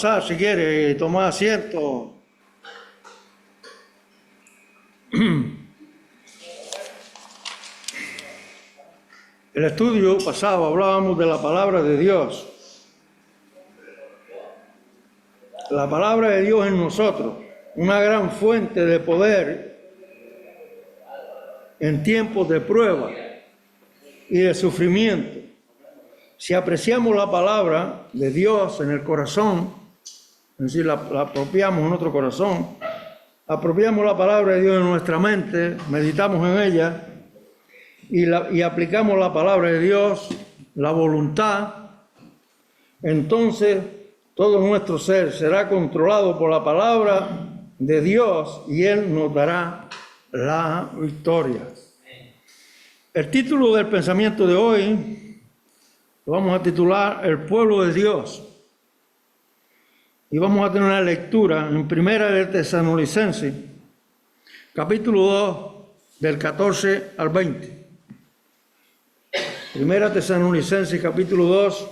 pasar si quiere y tomar asiento. El estudio pasado hablábamos de la palabra de Dios. La palabra de Dios en nosotros, una gran fuente de poder en tiempos de prueba y de sufrimiento. Si apreciamos la palabra de Dios en el corazón, es decir, la apropiamos en nuestro corazón, apropiamos la palabra de Dios en nuestra mente, meditamos en ella y aplicamos la palabra de Dios, la voluntad, entonces todo nuestro ser será controlado por la palabra de Dios y Él nos dará la victoria. El título del pensamiento de hoy lo vamos a titular El pueblo de Dios. Y vamos a tener una lectura en Primera de Tesalonicenses, capítulo 2, del 14 al 20. Primera Tesalonicenses, capítulo 2,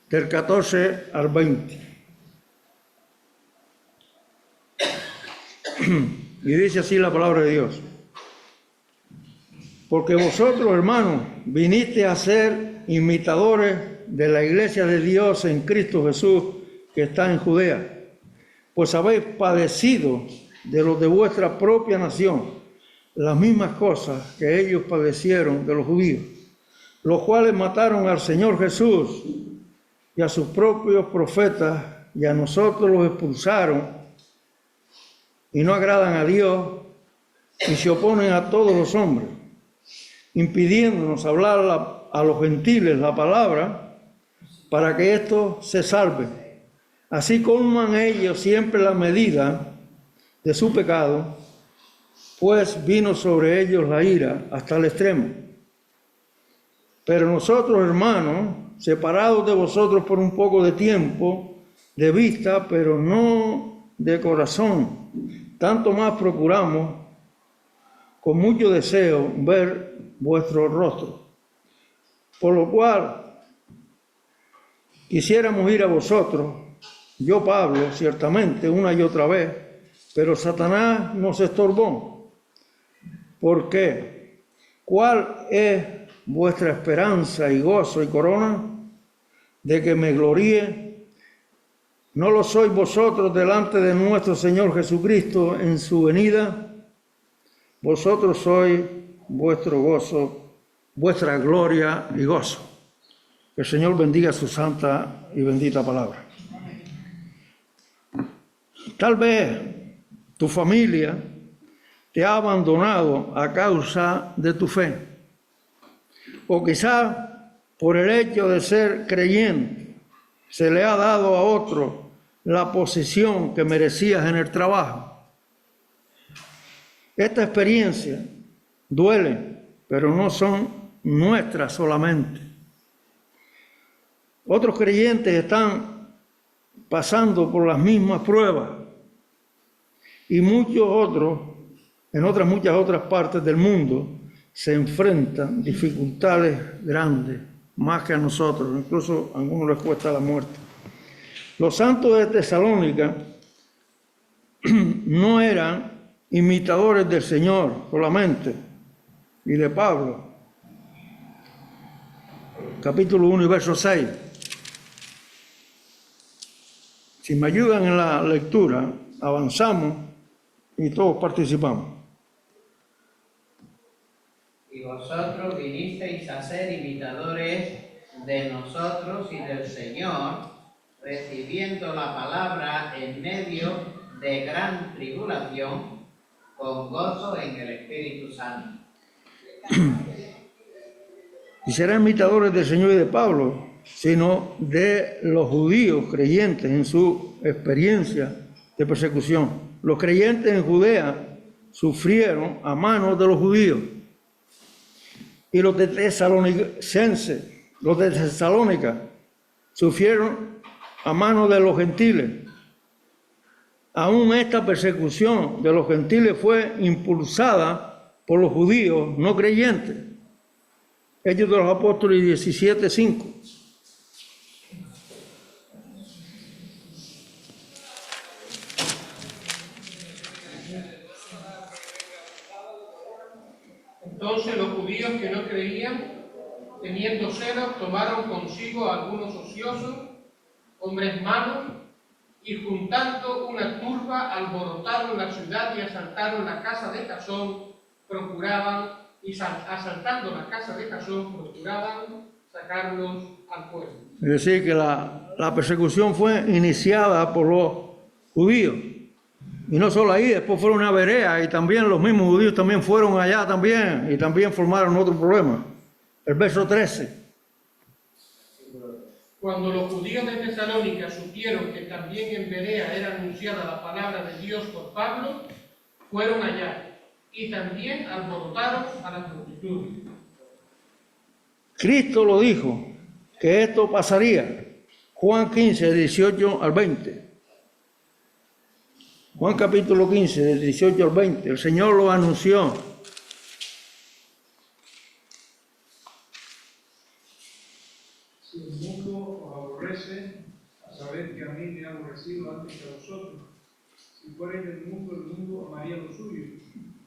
del 14 al 20. Y dice así la palabra de Dios. Porque vosotros, hermanos, viniste a ser imitadores de la iglesia de Dios en Cristo Jesús, que está en Judea, pues habéis padecido de los de vuestra propia nación las mismas cosas que ellos padecieron de los judíos, los cuales mataron al Señor Jesús y a sus propios profetas, y a nosotros los expulsaron, y no agradan a Dios, y se oponen a todos los hombres, impidiéndonos hablar a los gentiles la palabra, para que estos se salven. Así colman ellos siempre la medida de su pecado, pues vino sobre ellos la ira hasta el extremo. Pero nosotros, hermanos, separados de vosotros por un poco de tiempo, de vista, pero no de corazón, tanto más procuramos con mucho deseo ver vuestro rostro. Por lo cual quisiéramos ir a vosotros, yo Pablo, ciertamente, una y otra vez, pero Satanás nos estorbó. ¿Por qué? ¿Cuál es vuestra esperanza y gozo y corona? ¿De que me gloríe? ¿No lo sois vosotros delante de nuestro Señor Jesucristo en su venida? Vosotros sois vuestro gozo, vuestra gloria y gozo. Que el Señor bendiga su santa y bendita palabra. Tal vez tu familia te ha abandonado a causa de tu fe, o quizás por el hecho de ser creyente se le ha dado a otro la posición que merecías en el trabajo. Esta experiencia duele, pero no son nuestras solamente. Otros creyentes están pasando por las mismas pruebas y muchos otros, en muchas otras partes del mundo, se enfrentan dificultades grandes, más que a nosotros, incluso a algunos les cuesta la muerte. Los santos de Tesalónica no eran imitadores del Señor solamente, y de Pablo. Capítulo 1 y verso 6. Si me ayudan en la lectura, avanzamos y todos participamos. Y vosotros vinisteis a ser imitadores de nosotros y del Señor, recibiendo la palabra en medio de gran tribulación, con gozo en el Espíritu Santo. Y serán imitadores del Señor y de Pablo, sino de los judíos creyentes en su experiencia de persecución. Los creyentes en Judea sufrieron a manos de los judíos. Y los de Tesalónica, sufrieron a manos de los gentiles. Aún esta persecución de los gentiles fue impulsada por los judíos no creyentes. Hechos de los Apóstoles 17:5. Entonces los judíos que no creían, teniendo celos, tomaron consigo a algunos ociosos, hombres malos, y juntando una turba, alborotaron la ciudad y asaltaron la casa de Jasón, asaltando la casa de Jasón, procuraban sacarlos al pueblo. Es decir, que la persecución fue iniciada por los judíos. Y no solo ahí, después fueron a Berea y también los mismos judíos también fueron allá también y también formaron otro problema. El verso 13. Cuando los judíos de Tesalónica supieron que también en Berea era anunciada la palabra de Dios por Pablo, fueron allá y también alborotaron a la multitud. Cristo lo dijo, que esto pasaría. Juan 15, 18 al 20. Juan capítulo 15, del 18 al 20. El Señor lo anunció. Si el mundo os aborrece, sabed que a mí me ha aborrecido antes que a vosotros. Si fuerais del mundo amaría lo suyo.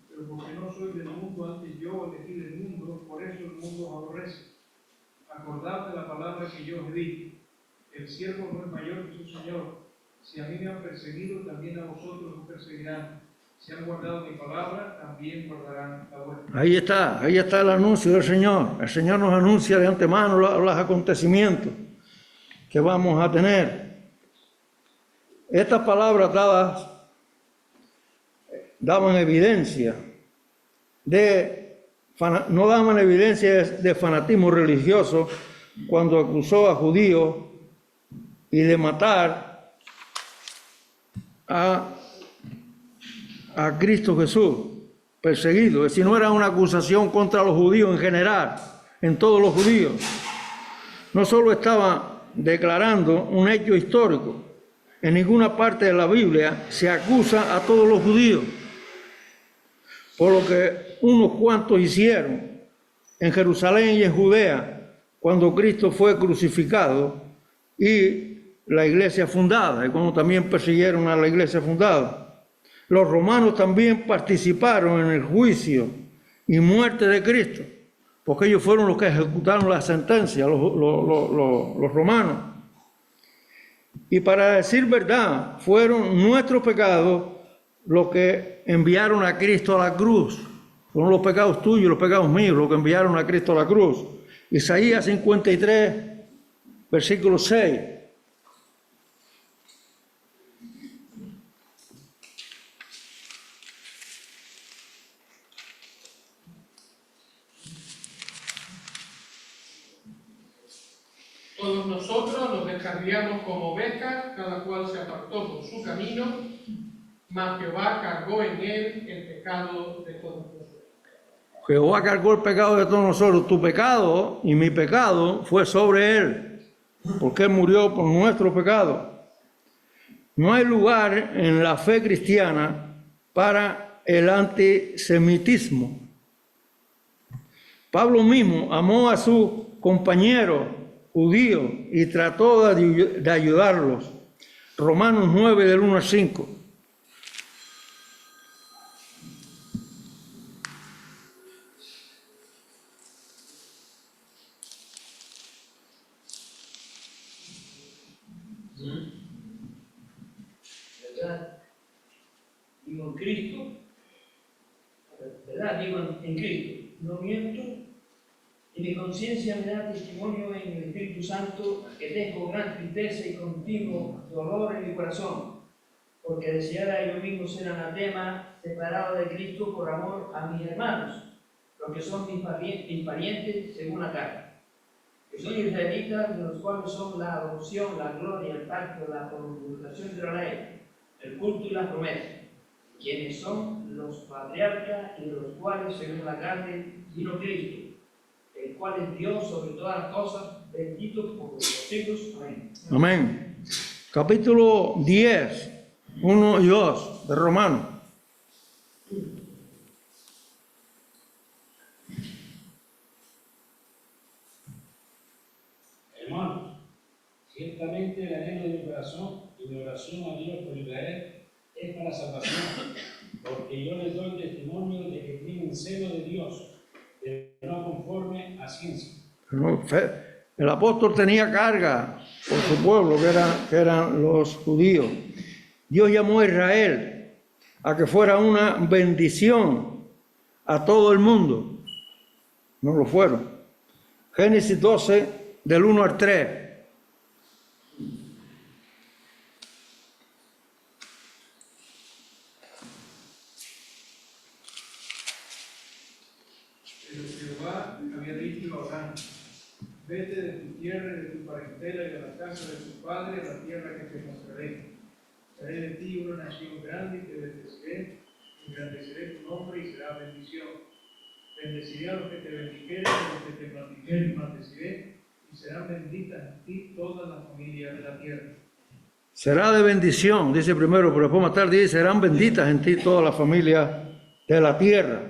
Pero porque no soy del mundo, antes yo elegí del mundo, por eso el mundo os aborrece. Acordad de la palabra que yo os he dicho. El siervo no es mayor que su Señor. Si a mí me han perseguido, también a vosotros os perseguirán. Si han guardado mi palabra, también guardarán la vuestra. Ahí está el anuncio del Señor. El Señor nos anuncia de antemano los acontecimientos que vamos a tener. Estas palabras daban evidencia no daban evidencia de fanatismo religioso cuando acusó a judíos y de matar a Cristo Jesús, perseguido. Es decir, no era una acusación contra los judíos en general, en todos los judíos. No solo estaba declarando un hecho histórico, en ninguna parte de la Biblia se acusa a todos los judíos por lo que unos cuantos hicieron en Jerusalén y en Judea cuando Cristo fue crucificado y la iglesia fundada, y cuando también persiguieron a la iglesia fundada. Los romanos también participaron en el juicio y muerte de Cristo, porque ellos fueron los que ejecutaron la sentencia, los romanos. Y para decir verdad, fueron nuestros pecados los que enviaron a Cristo a la cruz. Fueron los pecados tuyos, los pecados míos, los que enviaron a Cristo a la cruz. Isaías 53, versículo 6. Todos nosotros nos descarriamos como ovejas, cada cual se apartó por su camino, mas Jehová cargó en él el pecado de todos nosotros. Jehová cargó el pecado de todos nosotros. Tu pecado y mi pecado fue sobre él, porque él murió por nuestro pecado. No hay lugar en la fe cristiana para el antisemitismo. Pablo mismo amó a sus compañeros judíos y trató de ayudarlos. Romanos 9, del 1 al 5. Digo en Cristo, ¿verdad? Digo en Cristo, no miento, y mi conciencia me da testimonio en el Espíritu Santo que tengo gran tristeza y continuo dolor en mi corazón, porque deseara yo mismo ser anatema, separado de Cristo por amor a mis hermanos, los que son mis parientes según la carne, que son israelitas, de los cuales son la adopción, la gloria, el pacto, la promulgación de la ley, el culto y la promesa, quienes son los patriarcas y de los cuales, según la carne, vino Cristo, el cual es Dios sobre todas las cosas, bendito por los siglos. Amén. Amén. Capítulo 10, 1 y 2 de Romanos. Hermanos, ciertamente el anhelo de mi corazón y mi oración a Dios por Israel es para salvación, porque yo les doy testimonio de que tienen celo de Dios, pero no conforme a ciencia. No, el apóstol tenía carga por su pueblo, que eran los judíos. Dios llamó a Israel a que fuera una bendición a todo el mundo. No lo fueron. Génesis 12, del 1 al 3. Pero Jehová había dicho a Abraham: vete de tu tierra y de tu parentela y de la casa de tu padre a la tierra que te mostraré. Haré de ti una nación grande y te bendeciré, engrandeceré tu nombre y será bendición. Bendeciré a los que te bendijeren, a los que te maldijeren maldeciré, y serán benditas en ti todas las familias de la tierra. Será de bendición, dice primero, pero después más tarde dice, serán benditas en ti todas las familias de la tierra.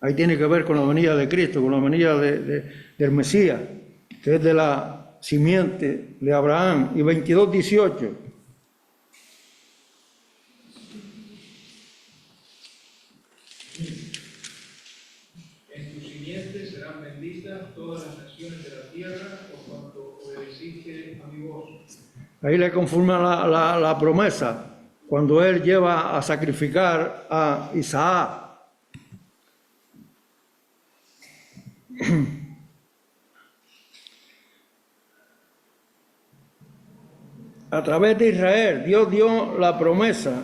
Ahí tiene que ver con la venida de Cristo, con la venida del Mesías, que es de la simiente de Abraham. Y 22:18. En tu simiente serán benditas todas las naciones de la tierra, por cuanto obedeciste a mi voz. Ahí le confirma la promesa, cuando él lleva a sacrificar a Isaac. A través de Israel, Dios dio la promesa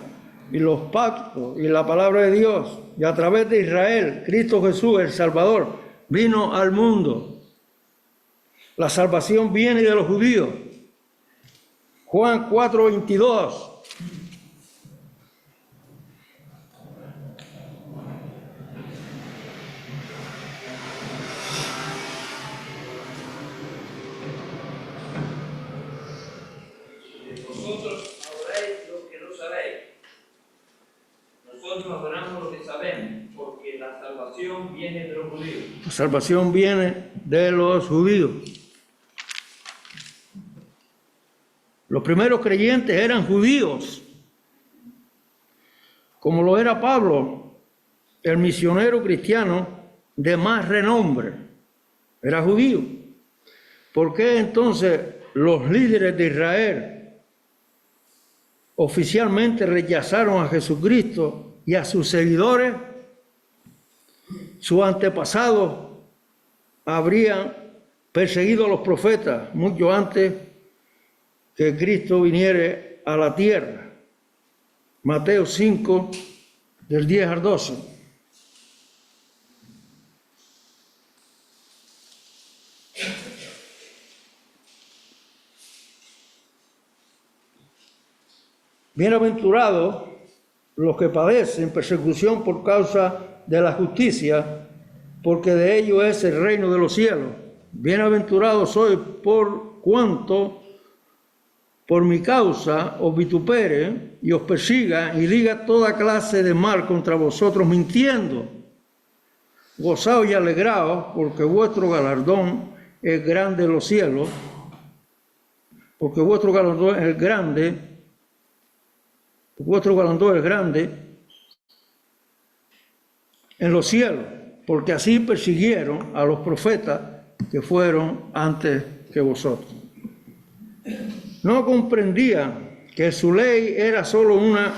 y los pactos y la palabra de Dios. Y a través de Israel, Cristo Jesús, el Salvador, vino al mundo. La salvación viene de los judíos. Juan 4:22. Vosotros adoráis lo que no sabéis. Nosotros adoramos lo que sabemos, porque la salvación viene de los judíos. La salvación viene de los judíos. Los primeros creyentes eran judíos, como lo era Pablo, el misionero cristiano de más renombre. Era judío. ¿Por qué entonces los líderes de Israel oficialmente rechazaron a Jesucristo y a sus seguidores? Sus antepasados habrían perseguido a los profetas mucho antes que Cristo viniere a la tierra. Mateo 5, del 10 al 12. Bienaventurados los que padecen persecución por causa de la justicia, porque de ellos es el reino de los cielos. Bienaventurados sois por cuanto por mi causa os vitupere y os persiga y diga toda clase de mal contra vosotros mintiendo. Gozaos y alegraos, porque vuestro galardón es grande en los cielos, porque vuestro galardón es grande, en los cielos, porque así persiguieron a los profetas que fueron antes que vosotros. No comprendían que su ley era solo una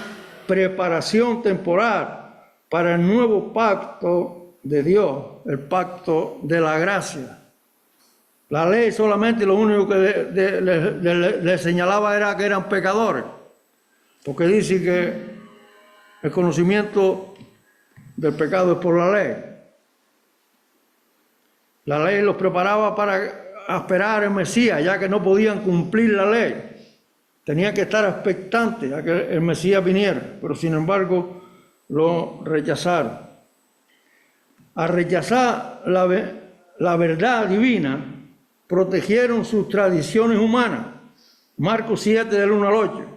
preparación temporal para el nuevo pacto de Dios, el pacto de la gracia. La ley solamente lo único que le señalaba era que eran pecadores, porque dice que el conocimiento del pecado es por la ley. La ley los preparaba para esperar el Mesías, ya que no podían cumplir la ley. Tenían que estar expectantes a que el Mesías viniera, pero sin embargo lo rechazaron. Al rechazar la verdad divina, protegieron sus tradiciones humanas. Marcos 7, del 1 al 8.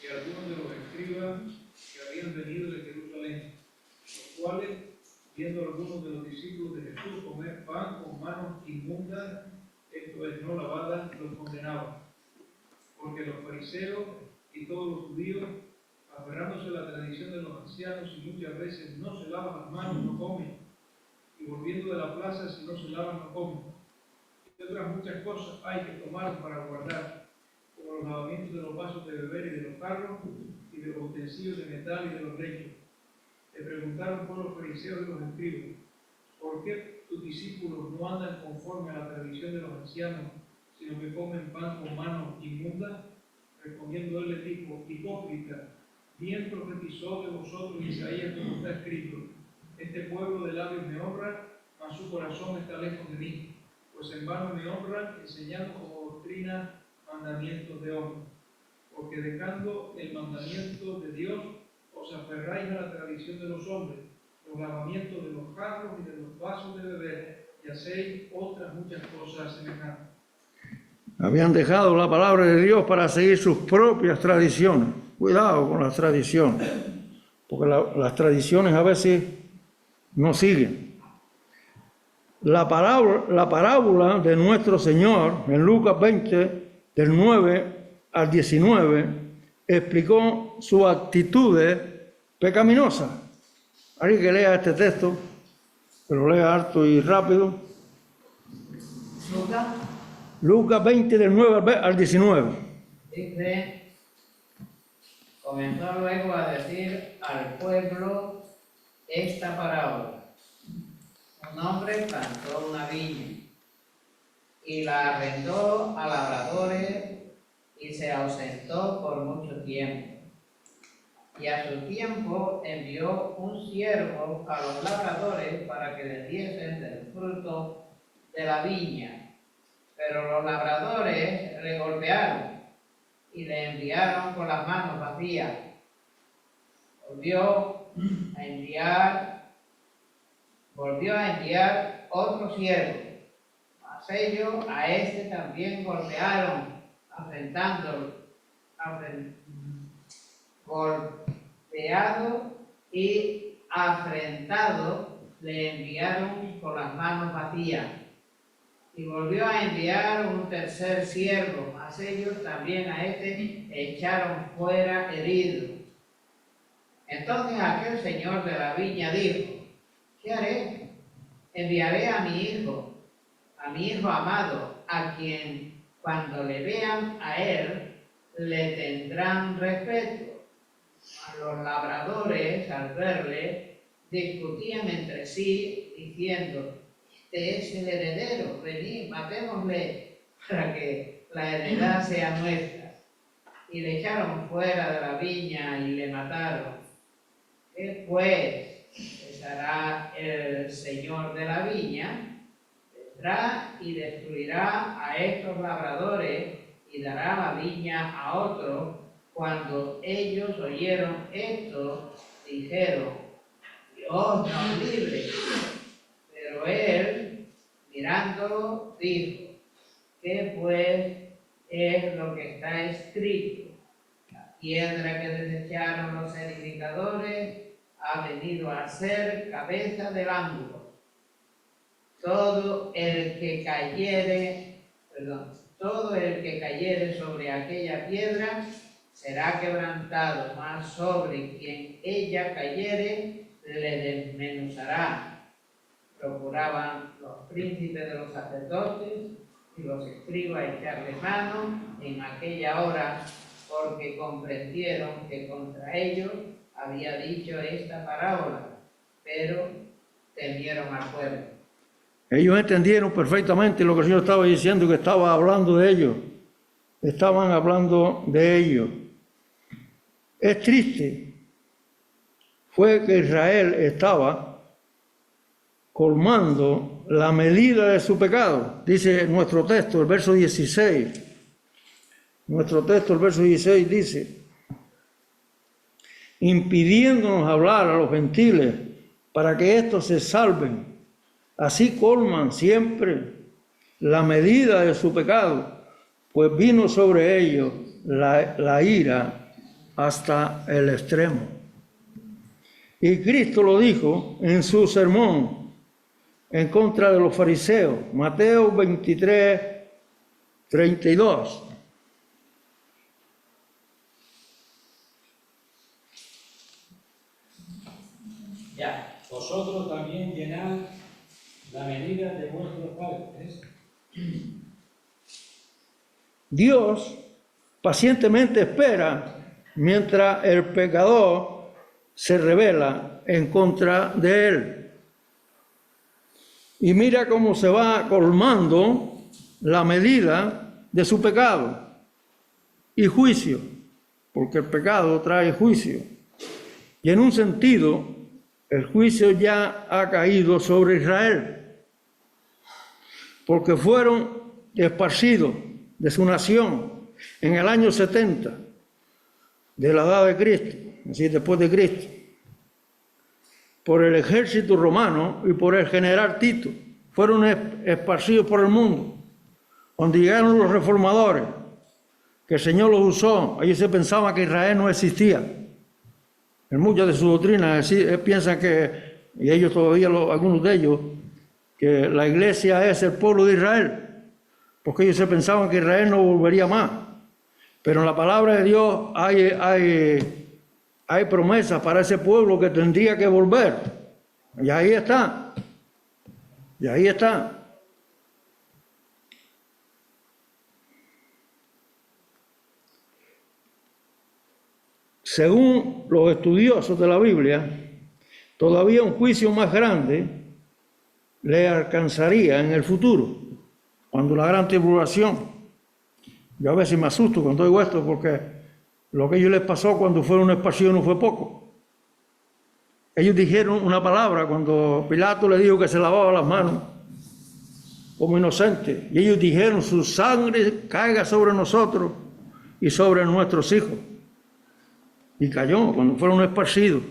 Y algunos de los escribas que habían venido de Jerusalén, los cuales, viendo a algunos de los discípulos de Jesús comer pan con manos inmundas esto es, no lavada, los condenaba. Porque los fariseos y todos los judíos, aferrándose a la tradición de los ancianos y muchas veces no se lavan las manos, no comen, y volviendo de la plaza, si no se lavan, no comen. Y otras muchas cosas hay que tomar para guardar, como los lavamientos de los vasos de beber y de los carros, y de los utensilios de metal y de los lechos. Le preguntaron por los fariseos y los escribas, ¿por qué tus discípulos no andan conforme a la tradición de los ancianos, sino que comen pan con manos inmundas? Respondiendo él les dijo, hipócrita, bien profetizó de vosotros Isaías como está escrito, este pueblo de labios me honra, mas su corazón está lejos de mí, pues en vano me honran, enseñando como doctrina mandamientos de hombres. Porque dejando el mandamiento de Dios, os aferráis a la tradición de los hombres, los lavamientos de los jarros y de los vasos de beber, y hacéis otras muchas cosas semejantes. Habían dejado la palabra de Dios para seguir sus propias tradiciones. Cuidado con las tradiciones, porque las tradiciones a veces no siguen. La parábola de nuestro Señor en Lucas 20, del 9 al 19, explicó sus actitudes pecaminosas. Alguien que lea este texto, que lo lea harto y rápido. Lucas 20, del 9 al 19. Dice, comenzó luego a decir al pueblo esta parábola. Un hombre plantó una viña y la arrendó a labradores y se ausentó por mucho tiempo. Y a su tiempo envió un siervo a los labradores para que le diesen del fruto de la viña. Pero los labradores le golpearon y le enviaron con las manos vacías. Volvió a enviar otro siervo. Mas ellos a este también golpearon, golpeado y afrentado, le enviaron con las manos vacías. Y volvió a enviar un tercer siervo, mas ellos también a este echaron fuera herido. Entonces aquel señor de la viña dijo, ¿qué haré? Enviaré a mi hijo amado, a quien cuando le vean a él, le tendrán respeto. A los labradores, al verle, discutían entre sí, diciendo, este es el heredero, venid, matémosle, para que la heredad sea nuestra. Y le echaron fuera de la viña y le mataron. ¿Qué pues les hará el señor de la viña? Vendrá y destruirá a estos labradores y dará la viña a otros. Cuando ellos oyeron esto, dijeron, Dios nos libre. Pero él, mirándolo, dijo, ¿qué pues es lo que está escrito? La piedra que desecharon los edificadores ha venido a ser cabeza del ángulo. Todo el que cayere sobre aquella piedra será quebrantado, mas sobre quien ella cayere le desmenuzará. Procuraban los príncipes de los sacerdotes y los escribas echarle mano en aquella hora, porque comprendieron que contra ellos había dicho esta parábola, pero temieron al pueblo. Ellos entendieron perfectamente lo que el Señor estaba diciendo, que estaba hablando de ellos. Estaban hablando de ellos. Es triste, fue que Israel estaba colmando la medida de su pecado. Dice nuestro texto, el verso 16. Nuestro texto, el verso 16 dice, impidiéndonos hablar a los gentiles para que éstos se salven. Así colman siempre la medida de su pecado, pues vino sobre ellos la ira hasta el extremo. Y Cristo lo dijo en su sermón en contra de los fariseos, Mateo 23, 32. Ya. Vosotros también llenad la medida de vuestros padres. Dios pacientemente espera mientras el pecador se rebela en contra de él. Y mira cómo se va colmando la medida de su pecado y juicio, porque el pecado trae juicio. Y en un sentido, el juicio ya ha caído sobre Israel, porque fueron esparcidos de su nación en el año 70 de la edad de Cristo, es decir, después de Cristo, por el ejército romano y por el general Tito. Fueron esparcidos por el mundo. Cuando llegaron los reformadores, que el Señor los usó, ellos se pensaban que Israel no existía. En muchas de sus doctrinas piensan que, y ellos todavía, algunos de ellos, que la iglesia es el pueblo de Israel, porque ellos se pensaban que Israel no volvería más. Pero en la palabra de Dios hay promesas para ese pueblo que tendría que volver. Y ahí está. Y ahí está. Según los estudiosos de la Biblia, todavía un juicio más grande le alcanzaría en el futuro, cuando la gran tribulación. Yo a veces me asusto cuando oigo esto, porque lo que a ellos les pasó cuando fueron esparcidos no fue poco. Ellos dijeron una palabra cuando Pilato le dijo que se lavaba las manos como inocente, y ellos dijeron: su sangre caiga sobre nosotros y sobre nuestros hijos. Y cayó cuando fueron esparcidos.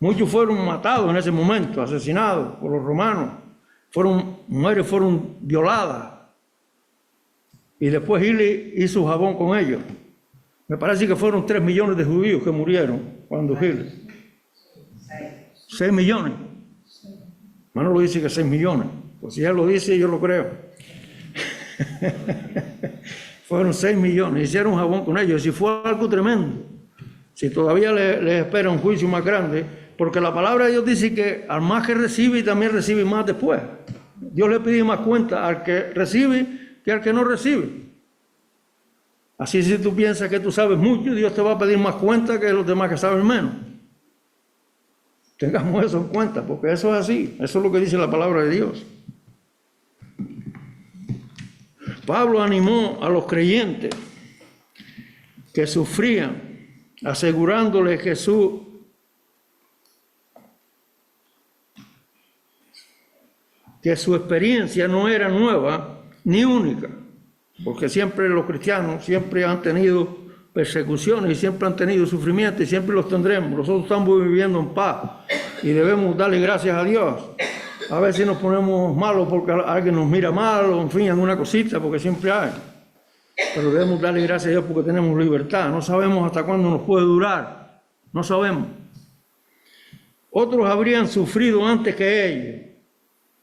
Muchos fueron matados en ese momento, asesinados por los romanos. Mujeres fueron violadas. Y después Hitler hizo jabón con ellos. Me parece que fueron 3 millones de judíos que murieron cuando Hitler. 6 millones. Manolo dice que 6 millones. Pues si él lo dice, yo lo creo. Fueron 6 millones. Hicieron jabón con ellos. Y fue algo tremendo. Si todavía les espera un juicio más grande, porque la palabra de Dios dice que al más que recibe, también recibe más después. Dios le pide más cuenta al que recibe que al que no recibe. Así, si tú piensas que tú sabes mucho, Dios te va a pedir más cuenta que los demás que saben menos. Tengamos eso en cuenta, porque eso es así. Eso es lo que dice la palabra de Dios. Pablo animó a los creyentes que sufrían, asegurándoles que su experiencia no era nueva ni única, porque siempre los cristianos siempre han tenido persecuciones y siempre han tenido sufrimiento y siempre los tendremos. Nosotros estamos viviendo en paz y debemos darle gracias a Dios. A veces nos ponemos malos porque alguien nos mira mal o en fin, alguna cosita, porque siempre hay. Pero debemos darle gracias a Dios porque tenemos libertad. No sabemos hasta cuándo nos puede durar. No sabemos. Otros habrían sufrido antes que ellos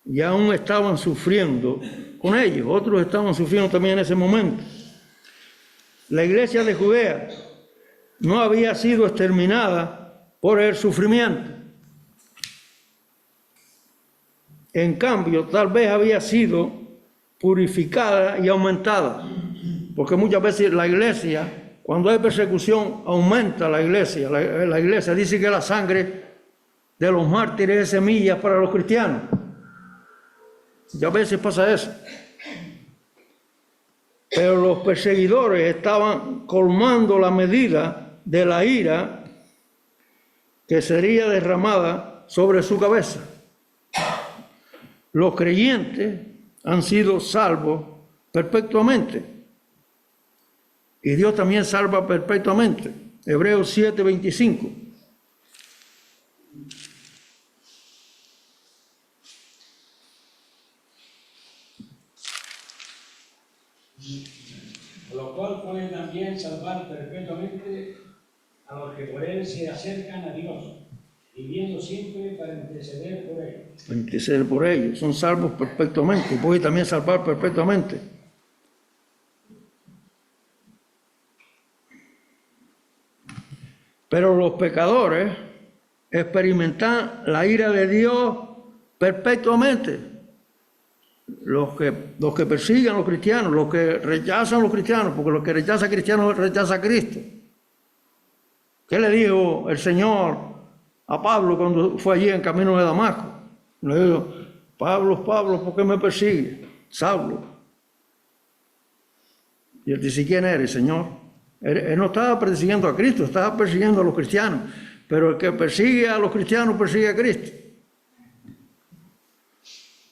y aún estaban sufriendo con ellos. Otros estaban sufriendo también en ese momento. La iglesia de Judea no había sido exterminada por el sufrimiento. En cambio, tal vez había sido purificada y aumentada. Porque muchas veces la iglesia, cuando hay persecución, aumenta la iglesia. La iglesia dice que la sangre de los mártires es semilla para los cristianos. Y a veces pasa eso. Pero los perseguidores estaban colmando la medida de la ira que sería derramada sobre su cabeza. Los creyentes han sido salvos perpetuamente. Y Dios también salva perpetuamente. Hebreos 7:25. Por lo cual puede también salvar perpetuamente a los que por él se acercan a Dios, viviendo siempre para interceder por ellos. Interceder por ellos. Son salvos perpetuamente. Puede también salvar perpetuamente. Pero los pecadores experimentan la ira de Dios perpetuamente. Los que persiguen a los cristianos, los que rechazan a los cristianos, porque los que rechazan a cristianos rechaza a Cristo. ¿Qué le dijo el Señor a Pablo cuando fue allí en camino de Damasco? Le dijo: Pablo, Pablo, ¿por qué me persigue? Saulo. Y él dice: ¿quién eres, Señor? Él no estaba persiguiendo a Cristo, estaba persiguiendo a los cristianos. Pero el que persigue a los cristianos persigue a Cristo.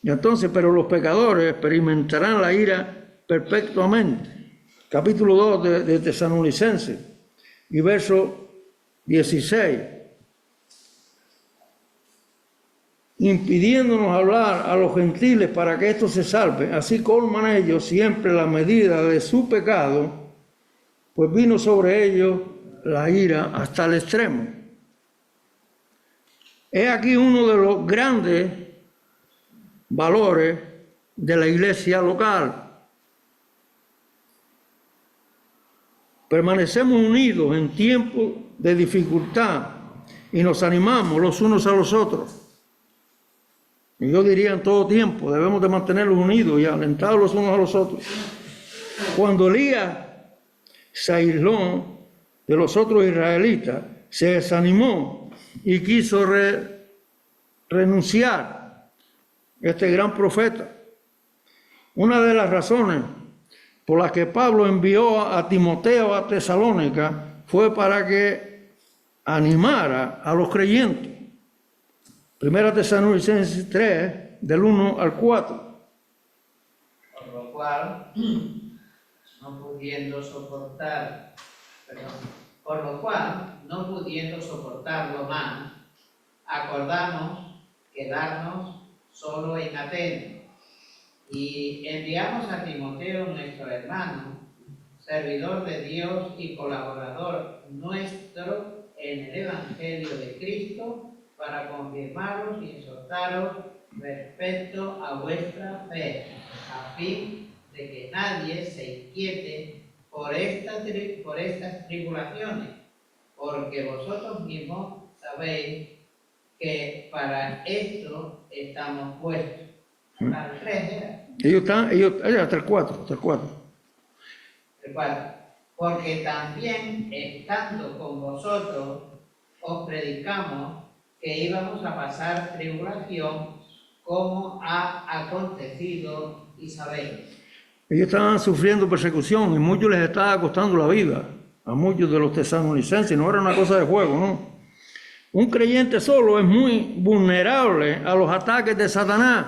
Y entonces, pero los pecadores experimentarán la ira perpetuamente. Capítulo 2 de Tesalonicenses y verso 16. Impidiéndonos hablar a los gentiles para que estos se salven, así colman ellos siempre la medida de su pecado, pues vino sobre ellos la ira hasta el extremo. Es aquí uno de los grandes valores de la iglesia local. Permanecemos unidos en tiempos de dificultad y nos animamos los unos a los otros. Y yo diría en todo tiempo, debemos de mantenerlos unidos y alentados los unos a los otros. Cuando Elías se aisló de los otros israelitas, se desanimó y quiso renunciar. Este gran profeta. Una de las razones por las que Pablo envió a Timoteo a Tesalónica fue para que animara a los creyentes. Primera Tesalonicenses 3, del 1 al 4. Por lo cual, no pudiendo soportarlo más, acordamos quedarnos solo en Atenas, y enviamos a Timoteo, nuestro hermano, servidor de Dios y colaborador nuestro en el Evangelio de Cristo, para confirmaros y exhortaros respecto a vuestra fe, a fin de que nadie se inquiete por estas tribulaciones, porque vosotros mismos sabéis que para esto estamos puestos. Hasta el 3 era. Hasta el 4. El 4. Porque también estando con vosotros os predicamos que íbamos a pasar tribulación, como ha acontecido y sabéis. Ellos estaban sufriendo persecución y muchos les estaba costando la vida, a muchos de los tesalonicenses. No era una cosa de juego, ¿no? Un creyente solo es muy vulnerable a los ataques de Satanás.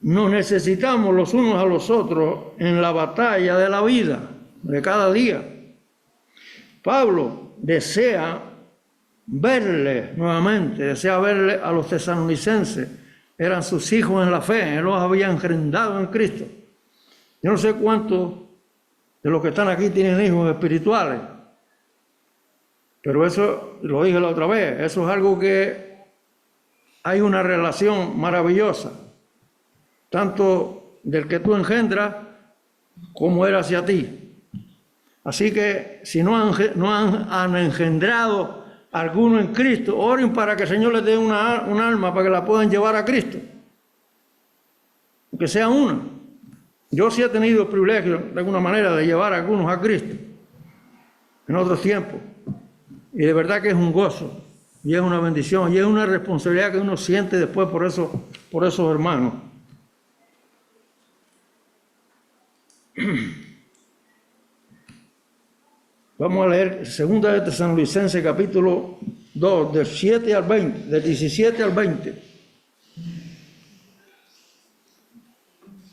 Nos necesitamos los unos a los otros en la batalla de la vida, de cada día. Pablo desea verle nuevamente, desea verle a los tesalonicenses. Eran sus hijos en la fe, él los había engendrado en Cristo. Yo no sé cuántos de los que están aquí tienen hijos espirituales, pero eso, lo dije la otra vez, eso es algo que hay una relación maravillosa, tanto del que tú engendras como él hacia ti. Así que si no han engendrado alguno en Cristo, oren para que el Señor les dé un alma para que la puedan llevar a Cristo, aunque sea una. Yo sí he tenido el privilegio, de alguna manera, de llevar a algunos a Cristo en otros tiempos, y de verdad que es un gozo, y es una bendición, y es una responsabilidad que uno siente después por esos hermanos. Vamos a leer 2 de Tesalonicenses capítulo 2, del 7 al 20, del 17 al 20.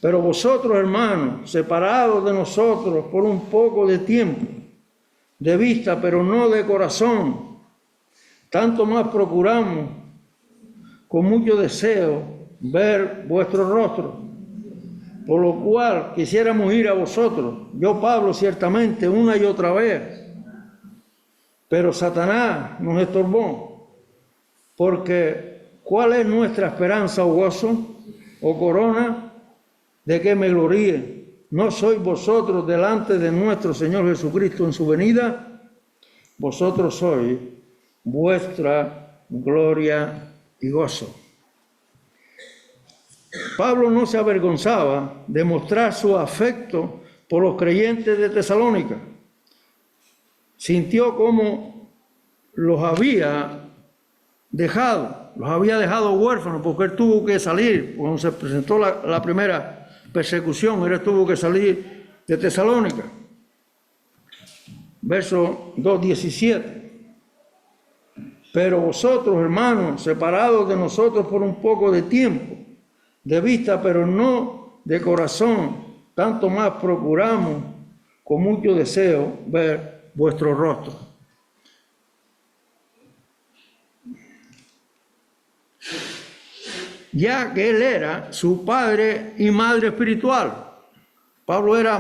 Pero vosotros, hermanos, separados de nosotros por un poco de tiempo, de vista, pero no de corazón, tanto más procuramos con mucho deseo ver vuestro rostro, por lo cual quisiéramos ir a vosotros, yo Pablo ciertamente una y otra vez, pero Satanás nos estorbó, porque ¿cuál es nuestra esperanza o gozo o corona de que me gloríe? ¿no sois vosotros delante de nuestro Señor Jesucristo en su venida? Vosotros sois vuestra gloria y gozo. Pablo no se avergonzaba de mostrar su afecto por los creyentes de Tesalónica. Sintió como los había dejado huérfanos, porque él tuvo que salir, cuando se presentó la primera persecución, él tuvo que salir de Tesalónica. Verso 2:17. Pero vosotros, hermanos, separados de nosotros por un poco de tiempo, de vista, pero no de corazón, tanto más procuramos con mucho deseo ver vuestro rostro. Ya que él era su padre y madre espiritual. Pablo era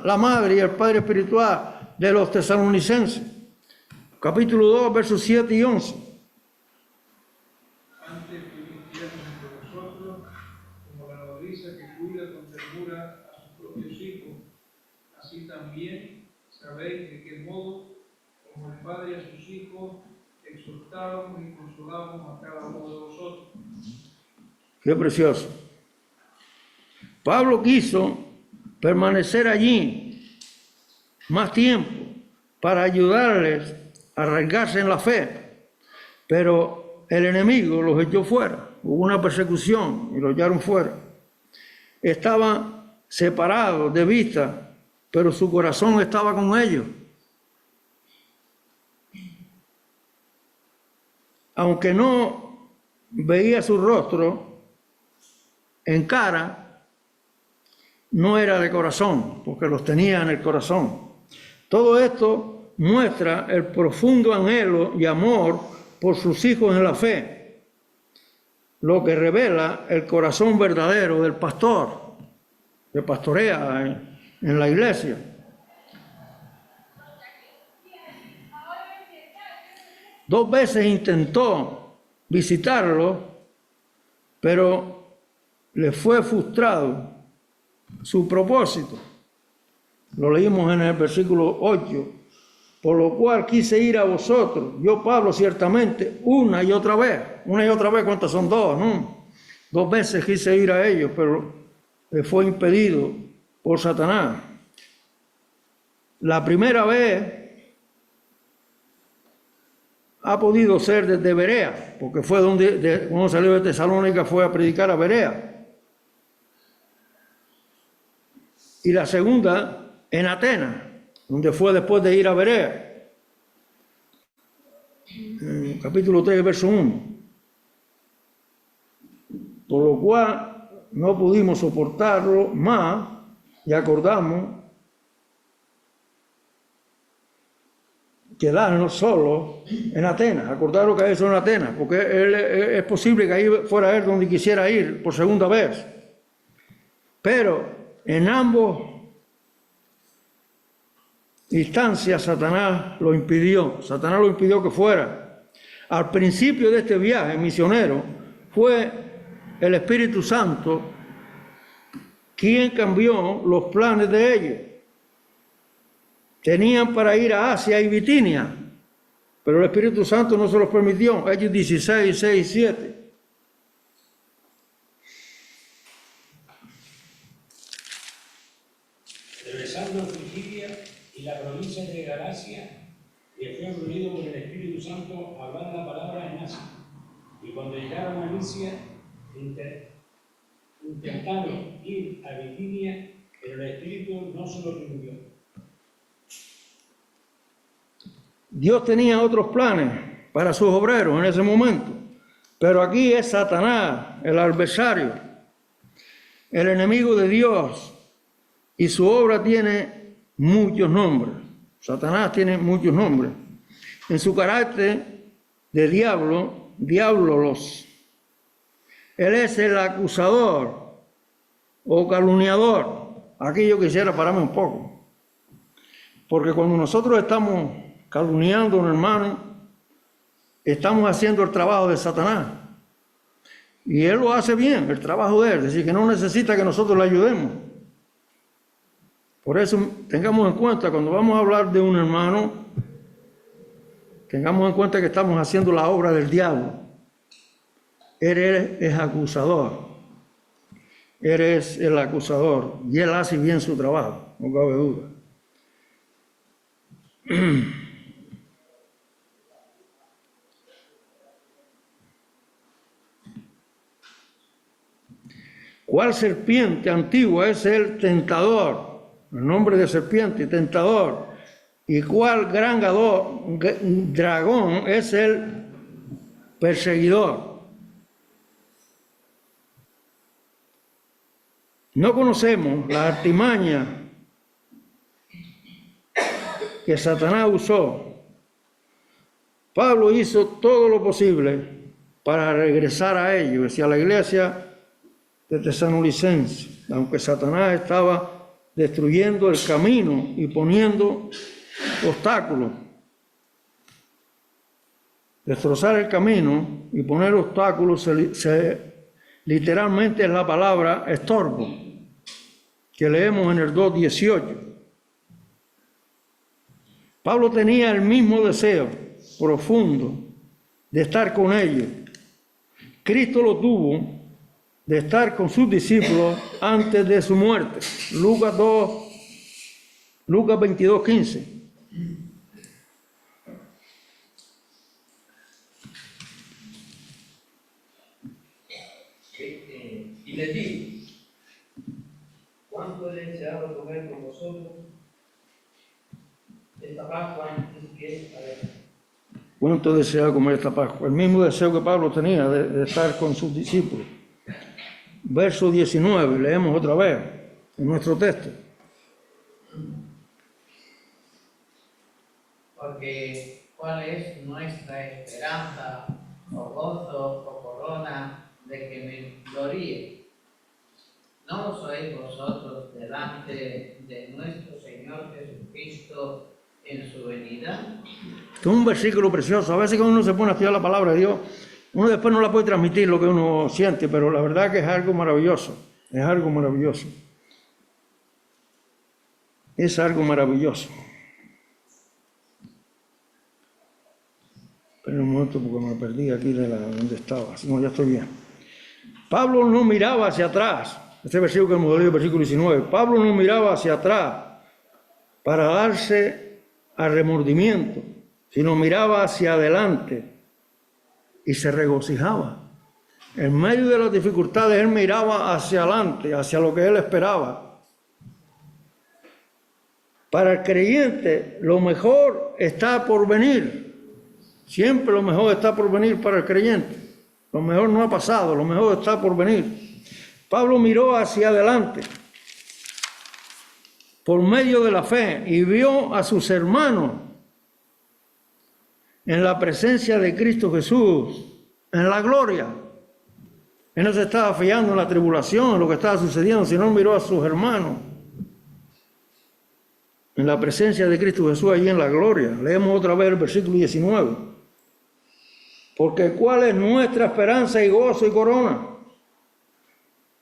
la madre y el padre espiritual de los tesalonicenses. Capítulo 2, versos 7 y 11. Antes vivíamos entre vosotros como la nodriza que cuida con ternura a sus propios hijos. Así también sabéis de qué modo, como el padre a sus hijos, exhortábamos y consolábamos a cada uno de vosotros. Qué precioso. Pablo quiso permanecer allí más tiempo para ayudarles a arraigarse en la fe, pero el enemigo los echó fuera. Hubo una persecución y los echaron fuera. Estaban separados de vista, pero su corazón estaba con ellos. Aunque no veía su rostro en cara, no era de corazón, porque los tenía en el corazón. Todo esto muestra el profundo anhelo y amor por sus hijos en la fe, lo que revela el corazón verdadero del pastor, que pastorea en la iglesia. Dos veces intentó visitarlo, pero le fue frustrado su propósito. Lo leímos en el versículo 8. Por lo cual quise ir a vosotros, yo Pablo ciertamente, una y otra vez. Una y otra vez, ¿cuántas son? Dos, ¿no? 2 veces quise ir a ellos, pero le fue impedido por Satanás. La primera vez ha podido ser desde Berea, porque fue cuando salió de Tesalónica, fue a predicar a Berea. Y la segunda en Atenas, donde fue después de ir a Berea. En capítulo 3, verso 1. Por lo cual no pudimos soportarlo más y acordamos quedarnos solos en Atenas. Acordaros que eso en Atenas, porque es posible que ahí fuera él donde quisiera ir por segunda vez. Pero en ambos instancias Satanás lo impidió. Satanás lo impidió que fuera. Al principio de este viaje misionero fue el Espíritu Santo quien cambió los planes de ellos. Tenían para ir a Asia y Bitinia, pero el Espíritu Santo no se los permitió. Hechos 16, 6 y 7. Atravesando Frigilia y la provincia de Galacia, que fue reunido por el Espíritu Santo a hablar la palabra en Asia. Y cuando llegaron a Misia, intentaron ir a Bitinia, pero el Espíritu no se lo permitió. Dios tenía otros planes para sus obreros en ese momento, pero aquí es Satanás, el adversario, el enemigo de Dios, y su obra tiene muchos nombres. Satanás tiene muchos nombres. En su carácter de diablos. Él es el acusador o calumniador. Aquí yo quisiera pararme un poco, porque cuando nosotros estamos calumniando a un hermano, estamos haciendo el trabajo de Satanás. Y él lo hace bien, el trabajo de él, es decir, que no necesita que nosotros le ayudemos. Por eso tengamos en cuenta, cuando vamos a hablar de un hermano, tengamos en cuenta que estamos haciendo la obra del diablo. Él es acusador. Eres el acusador y él hace bien su trabajo, no cabe duda. ¿Cuál serpiente antigua es el tentador? El nombre de serpiente, tentador. ¿Y cuál gran dragón es el perseguidor? No conocemos la artimaña que Satanás usó. Pablo hizo todo lo posible para regresar a ellos y a la iglesia de Tesalonicenses, aunque Satanás estaba destruyendo el camino y poniendo obstáculos. Destrozar el camino y poner obstáculos literalmente es la palabra estorbo, que leemos en el 2:18. Pablo tenía el mismo deseo profundo de estar con ellos. Cristo lo tuvo de estar con sus discípulos antes de su muerte. Lucas 22:15. Y les digo, ¿cuánto he deseado comer con vosotros esta Pascua antes que ¿Cuánto deseaba comer esta Pascua? El mismo deseo que Pablo tenía de estar con sus discípulos. Verso 19, leemos otra vez en nuestro texto. Porque ¿cuál es nuestra esperanza o gozo o corona de que me gloríe? ¿No sois vosotros delante de nuestro Señor Jesucristo en su venida? Es un versículo precioso. A veces cuando uno se pone a estudiar la palabra de Dios, uno después no la puede transmitir lo que uno siente, pero la verdad que es algo maravilloso. Es algo maravilloso. Es algo maravilloso. Espera un momento porque me perdí aquí de donde estaba. No, ya estoy bien. Pablo no miraba hacia atrás. Este versículo que hemos leído, el versículo 19. Pablo no miraba hacia atrás para darse al remordimiento, sino miraba hacia adelante y se regocijaba. En medio de las dificultades, él miraba hacia adelante, hacia lo que él esperaba. Para el creyente, lo mejor está por venir. Siempre lo mejor está por venir para el creyente. Lo mejor no ha pasado, lo mejor está por venir. Pablo miró hacia adelante por medio de la fe y vio a sus hermanos en la presencia de Cristo Jesús, en la gloria. Él no se estaba fiando en la tribulación, en lo que estaba sucediendo, sino miró a sus hermanos en la presencia de Cristo Jesús allí en la gloria. Leemos otra vez el versículo 19. Porque ¿cuál es nuestra esperanza y gozo y corona?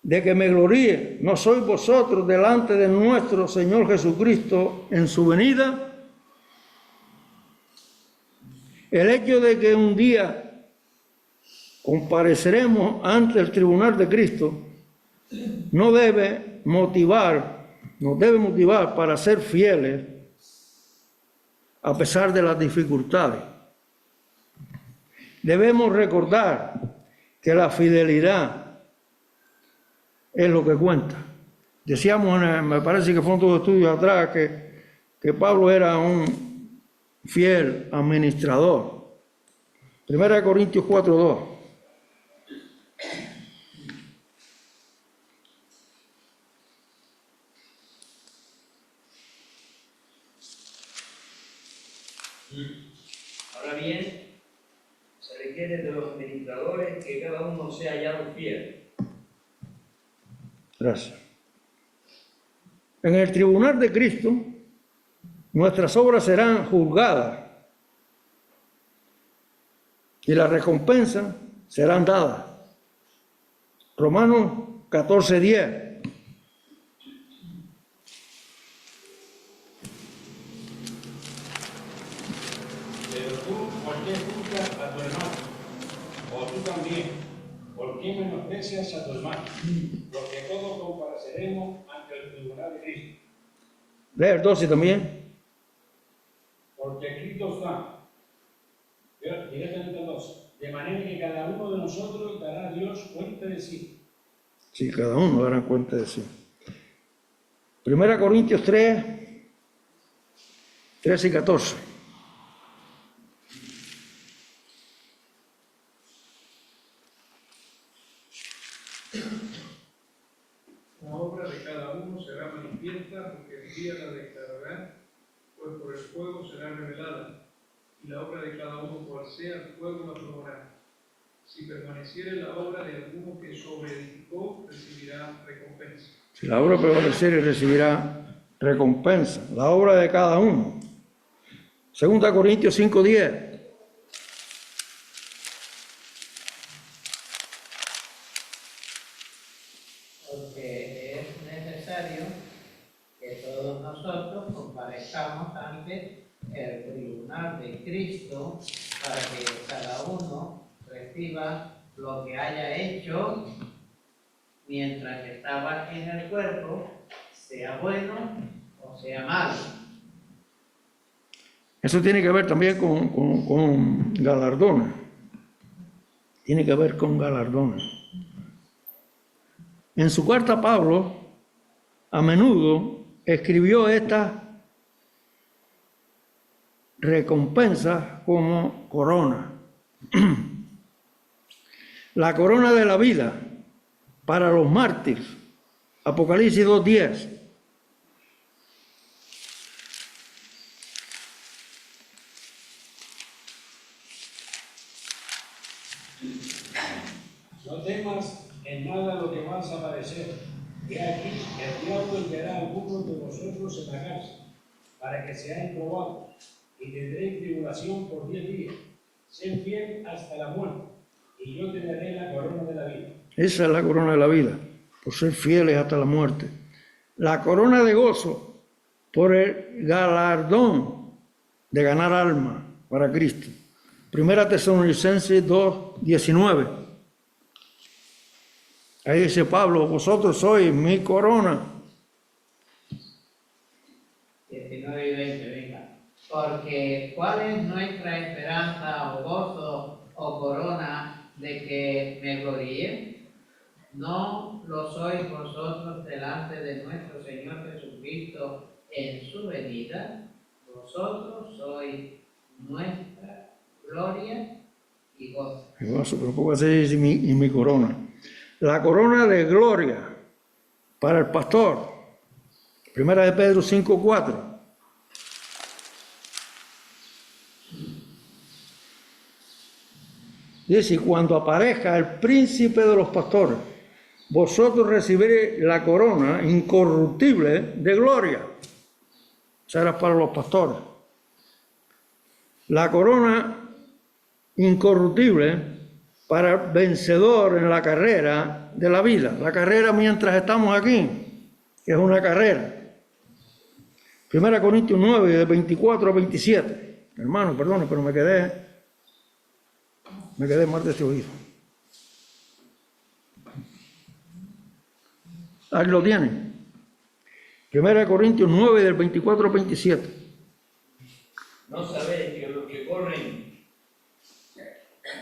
De que me gloríe, ¿no sois vosotros delante de nuestro Señor Jesucristo en su venida? El hecho de que un día compareceremos ante el tribunal de Cristo nos debe motivar para ser fieles a pesar de las dificultades. Debemos recordar que la fidelidad es lo que cuenta. Decíamos, me parece que fue en todo estudio atrás, que Pablo era un fiel administrador. 1 Corintios 4:2. Ahora bien, se requiere de los administradores que cada uno sea hallado fiel. Gracias. En el tribunal de Cristo, nuestras obras serán juzgadas y las recompensas serán dadas. Romanos 14:10. Pero tú, ¿por qué juzgas a tu hermano? O tú también, ¿por qué menosprecias a tu hermano? Porque todos compareceremos ante el tribunal de Cristo. Lee el 12 también. Porque escrito está, directamente el 12, de manera que cada uno de nosotros dará a Dios cuenta de sí. Sí, cada uno dará cuenta de sí. 1 Corintios 3, 13 y 14. La obra de cada uno será manifiesta, porque el día la declarará, pues por el fuego será revelada, y la obra de cada uno cual sea, el fuego la probará. Si permaneciere la obra de alguno que sobreedificó, recibirá recompensa. Si la obra prevaleciere, recibirá recompensa. La obra de cada uno. 2 Corintios 5, 10. Porque es necesario que todos nosotros comparezcamos ante el tribunal de Cristo para que cada uno reciba lo que haya hecho mientras estaba en el cuerpo, sea bueno o sea malo. Eso tiene que ver también con galardones. Tiene que ver con galardones. En su carta Pablo, a menudo escribió estas recompensas como corona. La corona de la vida para los mártires. Apocalipsis 2:10. No temas en nada lo que vas a padecer. He aquí, el diablo enviará a algunos de vosotros en la cárcel, para que seáis probados, y tendréis tribulación por 10 días. Sed fiel hasta la muerte, y yo te daré la corona de la vida. Esa es la corona de la vida, por ser fieles hasta la muerte. La corona de gozo por el galardón de ganar alma para Cristo. 1 Tesalonicenses 2:19. Ahí dice Pablo, vosotros sois mi corona. 19 y 20, venga. Porque ¿cuál es nuestra esperanza o gozo o corona de que me gloríe? ¿No lo sois vosotros delante de nuestro Señor Jesucristo en su venida? Vosotros sois nuestra gloria y gozo. Y gozo, pero poco así dice y mi corona. La corona de gloria para el pastor. 1 de Pedro 5:4. Dice, y cuando aparezca el príncipe de los pastores, vosotros recibiréis la corona incorruptible de gloria. Será para los pastores. La corona incorruptible para el vencedor en la carrera de la vida. La carrera mientras estamos aquí, que es una carrera. 1 Corintios 9, de 24 a 27. Hermano, perdone, pero me quedé mal de este oído. Ahí lo tienen. 1 Corintios 9, del 24 al 27. No sabéis que los que corren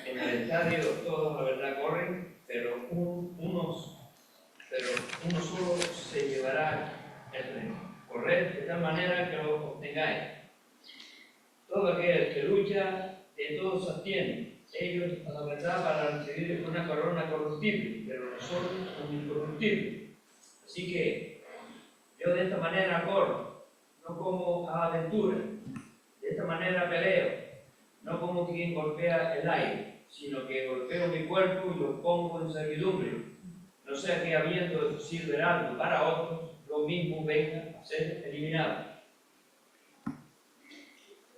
en el estadio todos la verdad corren, pero uno solo se llevará el premio. Corred de tal manera que lo obtengáis. Todo aquel que lucha, de todos se abstiene. Ellos a la verdad para recibir una corona corruptible, pero nosotros un incorruptible. Así que yo de esta manera corro, no como a aventura. De esta manera peleo, no como quien golpea el aire, sino que golpeo mi cuerpo y lo pongo en servidumbre. No sea que habiendo sido heraldo para otros, lo mismo venga a ser eliminado.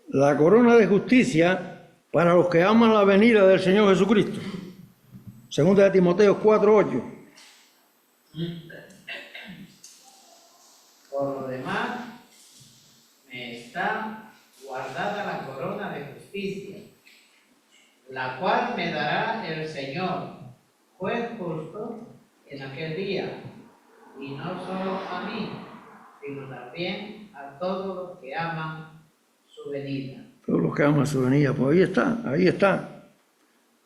La corona de justicia para los que aman la venida del Señor Jesucristo. 2 de Timoteo 4:8. Por lo demás, me está guardada la corona de justicia justicia, la cual me dará el Señor, juez justo, en aquel día, y no solo a mí, sino también a todos los que aman su venida. Todos los que aman su venida, pues ahí está, ahí está.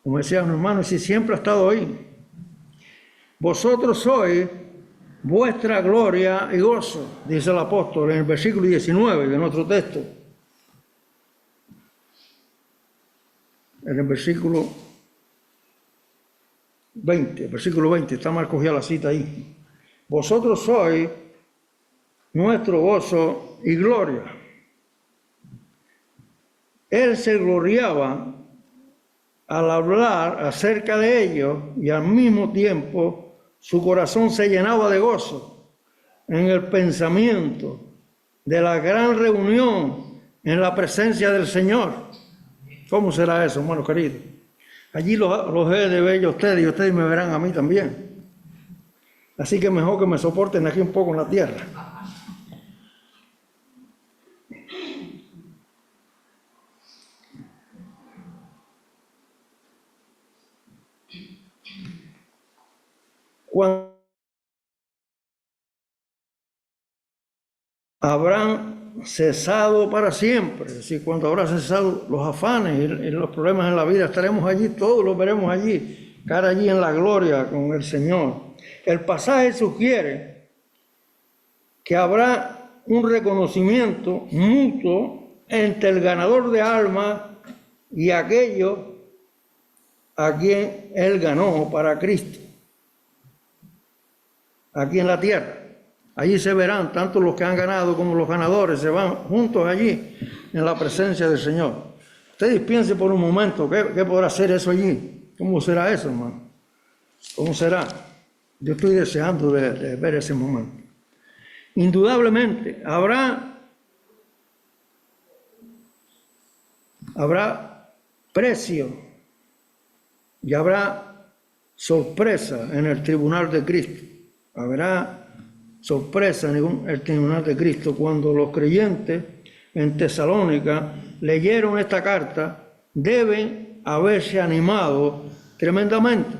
Como decían los hermanos, si siempre ha estado ahí. Vosotros sois vuestra gloria y gozo, dice el apóstol en el versículo 19 de nuestro texto. En el versículo 20, está mal cogida la cita ahí. Vosotros sois nuestro gozo y gloria. Él se gloriaba al hablar acerca de ellos y al mismo tiempo su corazón se llenaba de gozo en el pensamiento de la gran reunión en la presencia del Señor. ¿Cómo será eso, hermanos queridos? Allí los he de ver a ustedes y ustedes me verán a mí también. Así que mejor que me soporten aquí un poco en la tierra. Cuando habrán cesado para siempre, es decir, cuando habrán cesado los afanes y los problemas en la vida, estaremos allí, todos los veremos allí, cara allí en la gloria con el Señor. El pasaje sugiere que habrá un reconocimiento mutuo entre el ganador de almas y aquellos a quien él ganó para Cristo, aquí en la tierra. Allí se verán tanto los que han ganado como los ganadores, se van juntos allí en la presencia del Señor. Ustedes piensen por un momento, ¿qué podrá ser eso allí? ¿Cómo será eso, hermano? ¿Cómo será? Yo estoy deseando de ver ese momento. Indudablemente habrá precio y habrá sorpresa en el tribunal de Cristo. Habrá sorpresa en el tribunal de Cristo cuando los creyentes en Tesalónica leyeron esta carta. Deben haberse animado tremendamente.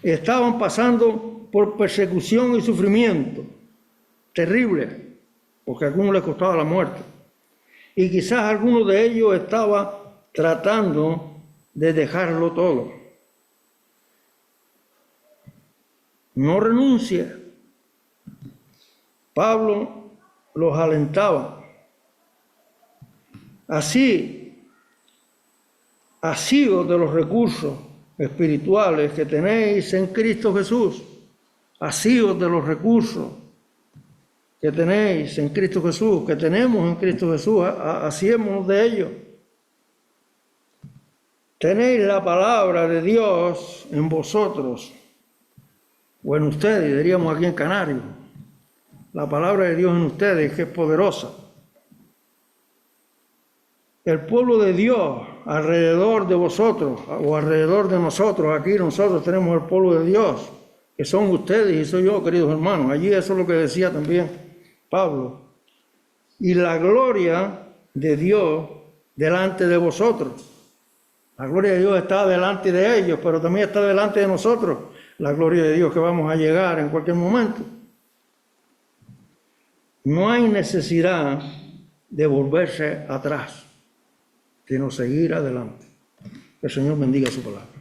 Estaban pasando por persecución y sufrimiento terrible, porque a algunos les costaba la muerte. Y quizás alguno de ellos estaba tratando de dejarlo todo. No renuncie. Pablo los alentaba. Así, asíos de los recursos espirituales que tenéis en Cristo Jesús. Asíos de los recursos que tenéis en Cristo Jesús, que tenemos en Cristo Jesús, hacíamos de ellos. Tenéis la palabra de Dios en vosotros, o en ustedes, diríamos aquí en Canario. La palabra de Dios en ustedes, que es poderosa. El pueblo de Dios alrededor de vosotros, o alrededor de nosotros, aquí nosotros tenemos el pueblo de Dios, que son ustedes y soy yo, queridos hermanos. Allí eso es lo que decía también Pablo. Y la gloria de Dios delante de vosotros. La gloria de Dios está delante de ellos, pero también está delante de nosotros. La gloria de Dios que vamos a llegar en cualquier momento. No hay necesidad de volverse atrás, sino seguir adelante. Que el Señor bendiga su palabra.